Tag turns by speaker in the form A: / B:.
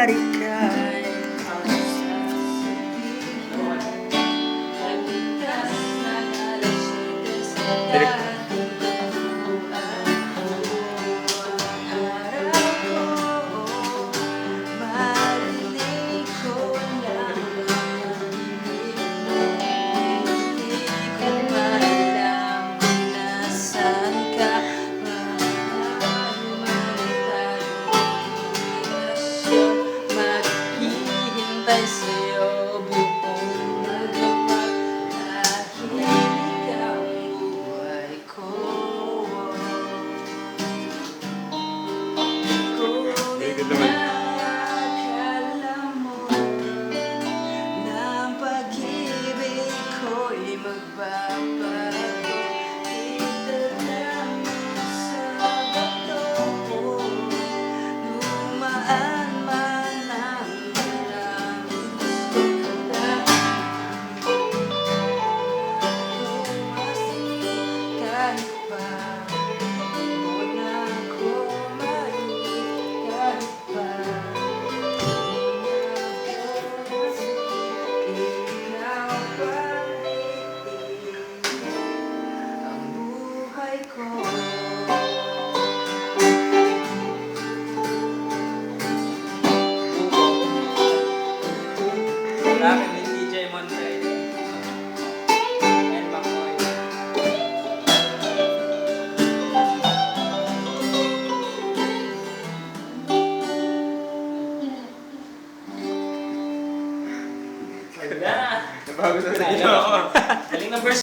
A: maaari ka'y maghihintay sa'yo buong magapat dahil ikaw ang buhay ko. Kung inakala mo na ang pag-ibig ko'y magbabago, italamin sa bato, lumaan man ang maraming sukatan. Kahit pa mo na ako mainit, kahit pa ikaw pa ang buhay ko.
B: Akin ni DJ Monday and Makoy. Ganda na!
C: Nabago sa inyo ako.
B: Galing ng verse.